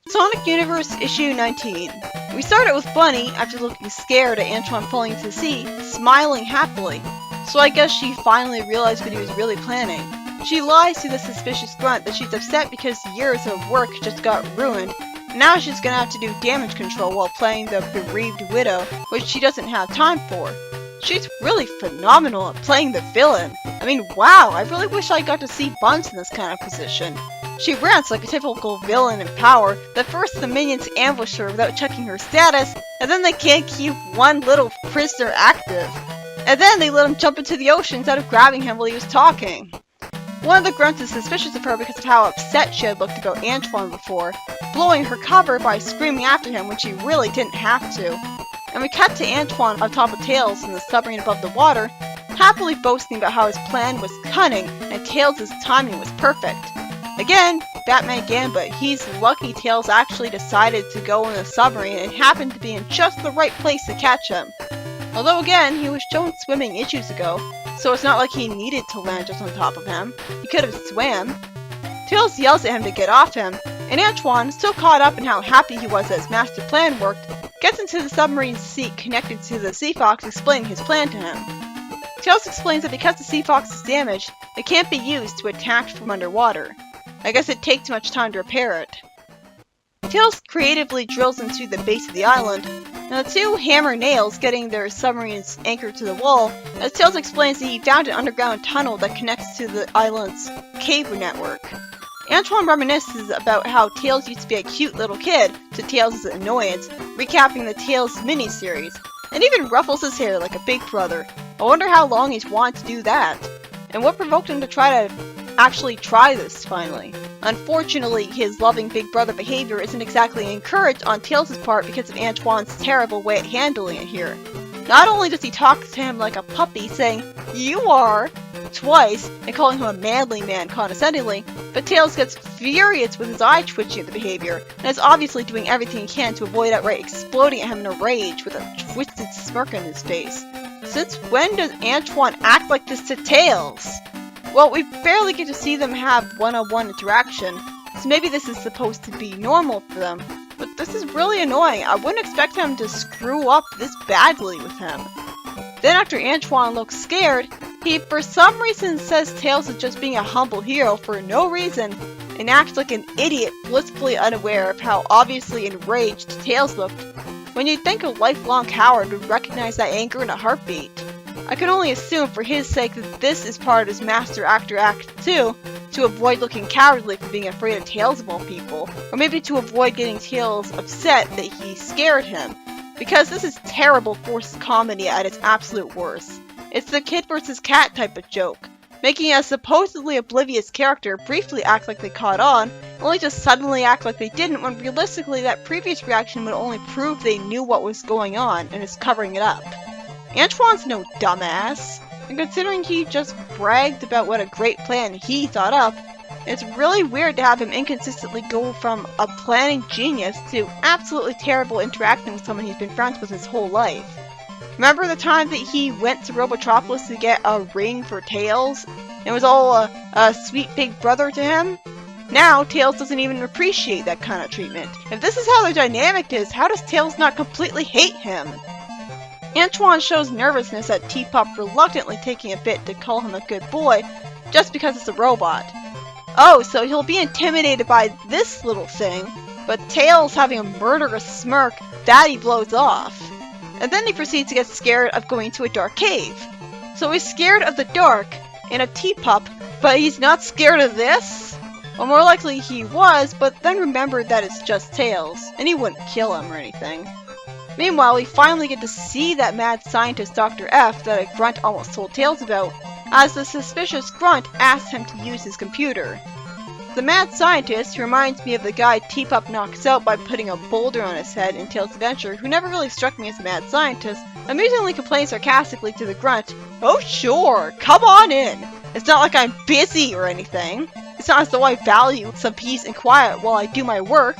Sonic Universe Issue 19. We started with Bunny, after looking scared at Antoine falling into the sea, smiling happily. So I guess she finally realized what he was really planning. She lies to the suspicious grunt that she's upset because years of work just got ruined. Now she's gonna have to do damage control while playing the bereaved widow, which she doesn't have time for. She's really phenomenal at playing the villain. I mean, wow, I really wish I got to see Buns in this kind of position. She rants like a typical villain in power, that first the minions ambush her without checking her status, and then they can't keep one little prisoner active. And then they let him jump into the ocean instead of grabbing him while he was talking. One of the grunts is suspicious of her because of how upset she had looked about Antoine before, blowing her cover by screaming after him when she really didn't have to. And we cut to Antoine on top of Tails in the submarine above the water, happily boasting about how his plan was cunning and Tails' timing was perfect. Again, Batman again, but he's lucky Tails actually decided to go in the submarine and happened to be in just the right place to catch him. Although again, he was shown swimming issues ago, so it's not like he needed to land just on top of him. He could have swam. Tails yells at him to get off him, and Antoine, still caught up in how happy he was that his master plan worked, gets into the submarine's seat connected to the Sea Fox, explaining his plan to him. Tails explains that because the Sea Fox is damaged, it can't be used to attack from underwater. I guess it takes too much time to repair it. Tails creatively drills into the base of the island, and the two hammer nails getting their submarines anchored to the wall, as Tails explains that he found an underground tunnel that connects to the island's cave network. Antoine reminisces about how Tails used to be a cute little kid, to Tails' annoyance, recapping the Tails miniseries, and even ruffles his hair like a big brother. I wonder how long he's wanted to do that, and what provoked him to actually try this finally. Unfortunately, his loving big brother behavior isn't exactly encouraged on Tails' part because of Antoine's terrible way at handling it here. Not only does he talk to him like a puppy, saying, "You are," twice, and calling him a manly man condescendingly, but Tails gets furious with his eye twitching at the behavior, and is obviously doing everything he can to avoid outright exploding at him in a rage with a twisted smirk on his face. Since when does Antoine act like this to Tails? Well, we barely get to see them have one-on-one interaction, so maybe this is supposed to be normal for them, but this is really annoying. I wouldn't expect him to screw up this badly with him. Then after Antoine looks scared, he for some reason says Tails is just being a humble hero for no reason, and acts like an idiot blissfully unaware of how obviously enraged Tails looked, when you'd think a lifelong coward would recognize that anger in a heartbeat. I can only assume for his sake that this is part of his Master Actor Act 2, to avoid looking cowardly for being afraid of Tails of all people, or maybe to avoid getting Tails upset that he scared him, because this is terrible forced comedy at its absolute worst. It's the kid versus cat type of joke, making a supposedly oblivious character briefly act like they caught on, only to suddenly act like they didn't when realistically that previous reaction would only prove they knew what was going on and is covering it up. Antoine's no dumbass, and considering he just bragged about what a great plan he thought up, it's really weird to have him inconsistently go from a planning genius to absolutely terrible interacting with someone he's been friends with his whole life. Remember the time that he went to Robotropolis to get a ring for Tails, and was all a sweet big brother to him? Now, Tails doesn't even appreciate that kind of treatment. If this is how their dynamic is, how does Tails not completely hate him? Antoine shows nervousness at Teapot reluctantly taking a bit to call him a good boy, just because it's a robot. Oh, so he'll be intimidated by this little thing, but Tails having a murderous smirk, that he blows off. And then he proceeds to get scared of going to a dark cave. So he's scared of the dark in a teapup, but he's not scared of this? Or more likely he was, but then remembered that it's just Tails, and he wouldn't kill him or anything. Meanwhile, we finally get to see that mad scientist Dr. F that a grunt almost told Tails about, as the suspicious grunt asks him to use his computer. The mad scientist, who reminds me of the guy Teapup knocks out by putting a boulder on his head in Tails' Adventure, who never really struck me as a mad scientist, amusingly complains sarcastically to the grunt, "Oh sure, come on in. It's not like I'm busy or anything. It's not as though I value some peace and quiet while I do my work."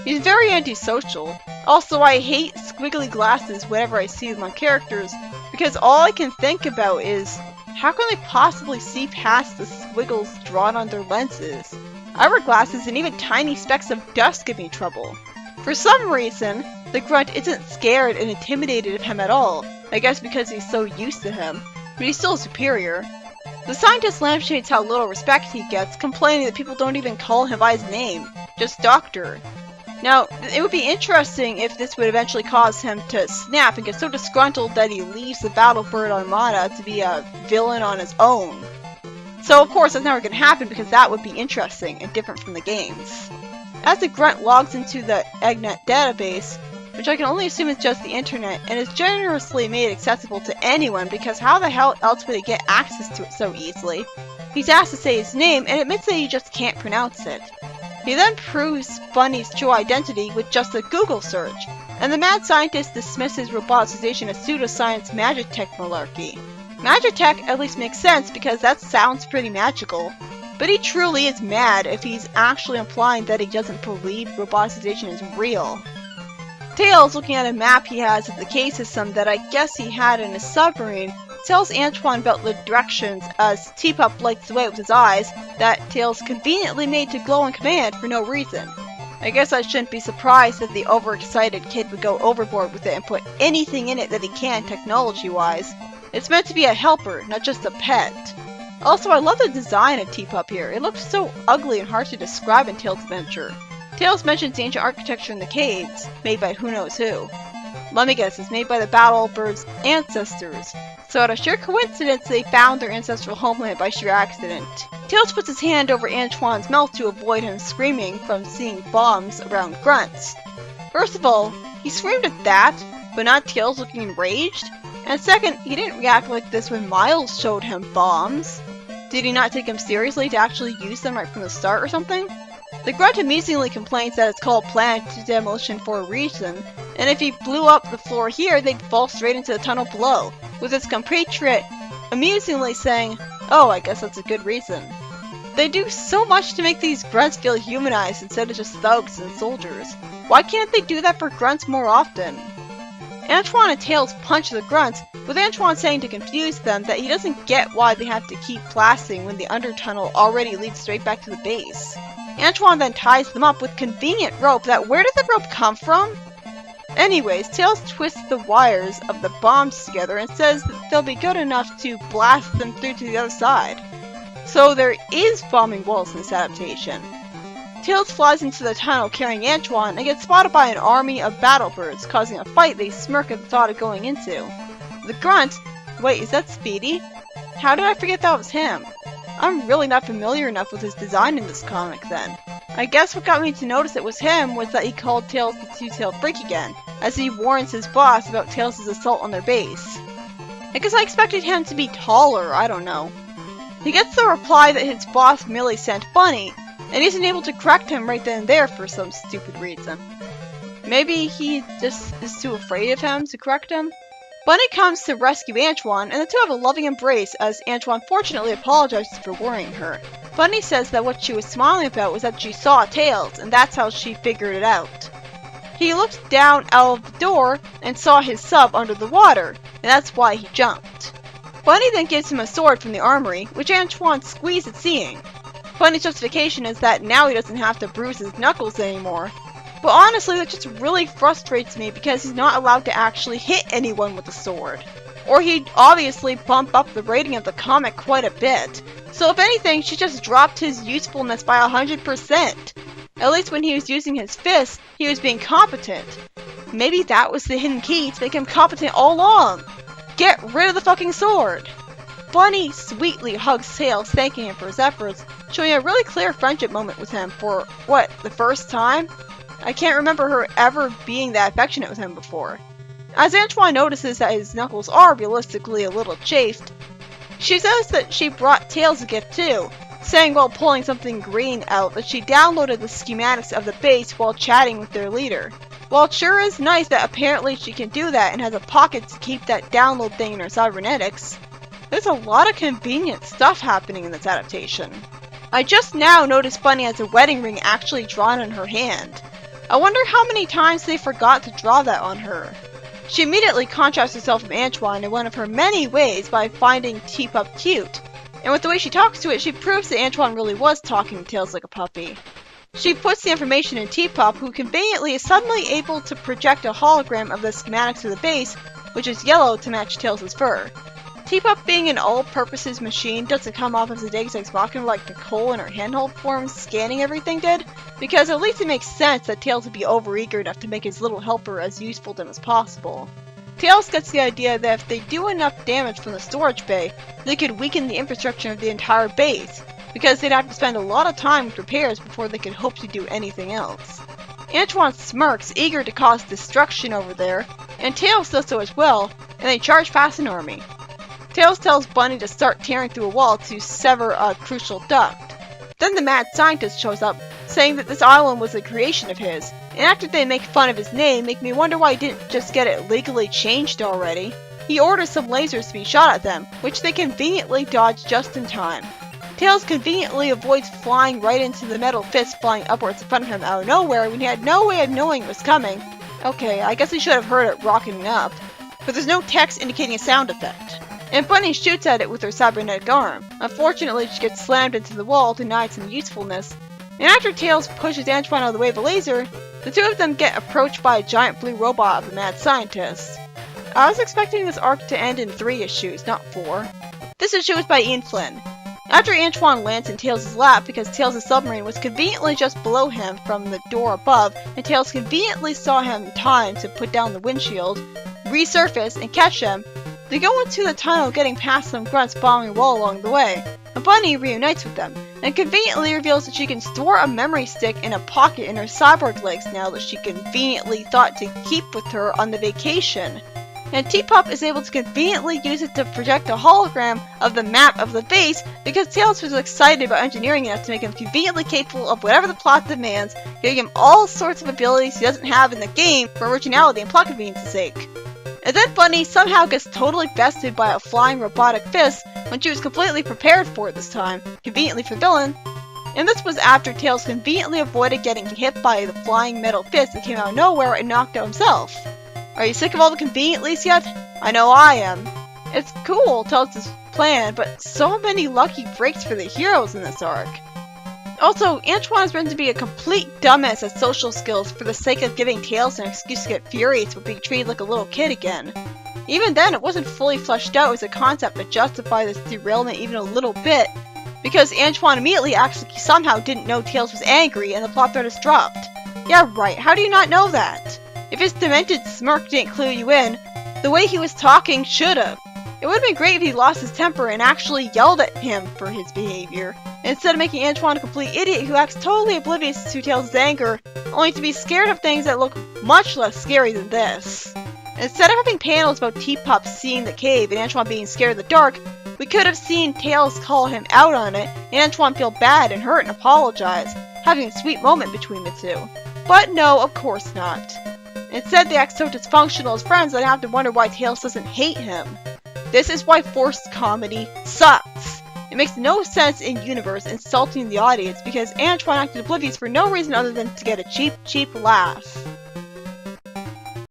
He's very antisocial. Also, I hate squiggly glasses whenever I see them on characters, because all I can think about is, how can they possibly see past the squiggles drawn on their lenses? I wear glasses and even tiny specks of dust give me trouble. For some reason, the grunt isn't scared and intimidated of him at all. I guess because he's so used to him, but he's still superior. The scientist lampshades how little respect he gets, complaining that people don't even call him by his name, just Doctor. Now, it would be interesting if this would eventually cause him to snap and get so disgruntled that he leaves the Battlebird Armada to be a villain on his own. So of course that's never going to happen because that would be interesting and different from the games. As the grunt logs into the Eggnet database, which I can only assume is just the internet, and is generously made accessible to anyone because how the hell else would he get access to it so easily? He's asked to say his name and admits that he just can't pronounce it. He then proves Bunny's true identity with just a Google search, and the mad scientist dismisses roboticization as pseudoscience magitech malarkey. Magitech at least makes sense because that sounds pretty magical, but he truly is mad if he's actually implying that he doesn't believe roboticization is real. Tails, looking at a map he has of the cave system that I guess he had in his submarine, tells Antoine about the directions as Teapup lights the way with his eyes that Tails conveniently made to glow on command for no reason. I guess I shouldn't be surprised that the overexcited kid would go overboard with it and put anything in it that he can technology-wise. It's meant to be a helper, not just a pet. Also, I love the design of Teapup here. It looks so ugly and hard to describe in Tails' Adventure. Tails mentions the ancient architecture in the caves, made by who knows who. Let me guess, it's made by the Battlebird's ancestors. So out of sheer coincidence, they found their ancestral homeland by sheer accident. Tails puts his hand over Antoine's mouth to avoid him screaming from seeing bombs around grunts. First of all, he screamed at that, but not Tails looking enraged. And second, he didn't react like this when Miles showed him bombs. Did he not take him seriously to actually use them right from the start or something? The grunt amusingly complains that it's called planned demolition for a reason, and if he blew up the floor here, they'd fall straight into the tunnel below, with his compatriot amusingly saying, "Oh, I guess that's a good reason." They do so much to make these grunts feel humanized instead of just thugs and soldiers. Why can't they do that for grunts more often? Antoine and Tails punch the grunts, with Antoine saying to confuse them that he doesn't get why they have to keep blasting when the undertunnel already leads straight back to the base. Antoine then ties them up with convenient rope that where did the rope come from? Anyways, Tails twists the wires of the bombs together and says that they'll be good enough to blast them through to the other side. So there is bombing walls in this adaptation. Tails flies into the tunnel carrying Antoine and gets spotted by an army of battlebirds, causing a fight they smirk at the thought of going into. The grunt, wait, is that Speedy? How did I forget that was him? I'm really not familiar enough with his design in this comic then. I guess what got me to notice it was him was that he called Tails the two-tailed freak again, as he warns his boss about Tails' assault on their base. I guess I expected him to be taller, I don't know. He gets the reply that his boss merely sent Bunny, and isn't able to correct him right then and there for some stupid reason. Maybe he just is too afraid of him to correct him? Bunny comes to rescue Antoine, and the two have a loving embrace as Antoine fortunately apologizes for worrying her. Bunny says that what she was smiling about was that she saw Tails, and that's how she figured it out. He looked down out of the door and saw his sub under the water, and that's why he jumped. Bunny then gives him a sword from the armory, which Antoine squeezed at seeing. Bunny's justification is that now he doesn't have to bruise his knuckles anymore. But honestly, that just really frustrates me because he's not allowed to actually hit anyone with a sword. Or he'd obviously bump up the rating of the comic quite a bit. So if anything, she just dropped his usefulness by 100%. At least when he was using his fists, he was being competent. Maybe that was the hidden key to make him competent all along. Get rid of the fucking sword! Bunny sweetly hugs Tails, thanking him for his efforts, showing a really clear friendship moment with him for, what, the first time? I can't remember her ever being that affectionate with him before. As Antoine notices that his knuckles are realistically a little chafed, she says that she brought Tails a gift too, saying while pulling something green out that she downloaded the schematics of the base while chatting with their leader. While it sure is nice that apparently she can do that and has a pocket to keep that download thing in her cybernetics, there's a lot of convenient stuff happening in this adaptation. I just now noticed Bunny has a wedding ring actually drawn on her hand. I wonder how many times they forgot to draw that on her. She immediately contrasts herself from Antoine in one of her many ways by finding Teapup cute, And with the way she talks to it, she proves that Antoine really was talking to Tails like a puppy. She puts the information in T-Pop, who conveniently is suddenly able to project a hologram of the schematics of the base, which is yellow to match Tails' fur. T-Pop, being an all-purposes machine, doesn't come off as a Deus Ex Machina like Nicole in her handheld form scanning everything did, because at least it makes sense that Tails would be overeager enough to make his little helper as useful to him as possible. Tails gets the idea that if they do enough damage from the storage bay, they could weaken the infrastructure of the entire base, because they'd have to spend a lot of time with repairs before they could hope to do anything else. Antoine smirks, eager to cause destruction over there, and Tails does so as well, and they charge past an army. Tails tells Bunny to start tearing through a wall to sever a crucial duct. Then the mad scientist shows up, saying that this island was a creation of his, and after they make fun of his name, make me wonder why he didn't just get it legally changed already. He orders some lasers to be shot at them, which they conveniently dodge just in time. Tails conveniently avoids flying right into the metal fist flying upwards in front of him out of nowhere when he had no way of knowing it was coming. Okay, I guess he should have heard it rocketing up, but there's no text indicating a sound effect. And Bunny shoots at it with her cybernetic arm. Unfortunately, she gets slammed into the wall, denied some usefulness. And after Tails pushes Antoine out of the way of a laser, the two of them get approached by a giant blue robot of a mad scientist. I was expecting this arc to end in 3 issues, not 4. This issue is by Ian Flynn. After Antoine lands in Tails' lap because Tails' submarine was conveniently just below him from the door above, and Tails conveniently saw him in time to put down the windshield, resurface, and catch him, they go into the tunnel, getting past some grunts bombing a wall along the way. A Bunny reunites with them, and conveniently reveals that she can store a memory stick in a pocket in her cyborg legs now that she conveniently thought to keep with her on the vacation. And T-Pop is able to conveniently use it to project a hologram of the map of the base because Tails was excited about engineering enough to make him conveniently capable of whatever the plot demands, giving him all sorts of abilities he doesn't have in the game for originality and plot convenience's sake. And then Bunny somehow gets totally bested by a flying robotic fist when she was completely prepared for it this time, conveniently for the villain. And this was after Tails conveniently avoided getting hit by the flying metal fist that came out of nowhere and knocked out himself. Are you sick of all the convenientlies yet? I know I am. It's cool, Tails' plan, but so many lucky breaks for the heroes in this arc. Also, Antoine is meant to be a complete dumbass at social skills for the sake of giving Tails an excuse to get furious with being treated like a little kid again. Even then, it wasn't fully fleshed out as a concept to justify this derailment even a little bit, because Antoine immediately acts like he somehow didn't know Tails was angry and the plot thread is dropped. Yeah, right, how do you not know that? If his demented smirk didn't clue you in, the way he was talking should've. It would've been great if he lost his temper and actually yelled at him for his behavior, instead of making Antoine a complete idiot who acts totally oblivious to Tails' anger, only to be scared of things that look much less scary than this. Instead of having panels about T-Pop seeing the cave and Antoine being scared of the dark, we could have seen Tails call him out on it, and Antoine feel bad and hurt and apologize, having a sweet moment between the two. But no, of course not. Instead, they act so dysfunctional as friends that I have to wonder why Tails doesn't hate him. This is why forced comedy sucks. It makes no sense in universe insulting the audience because Antoine acted oblivious for no reason other than to get a cheap laugh.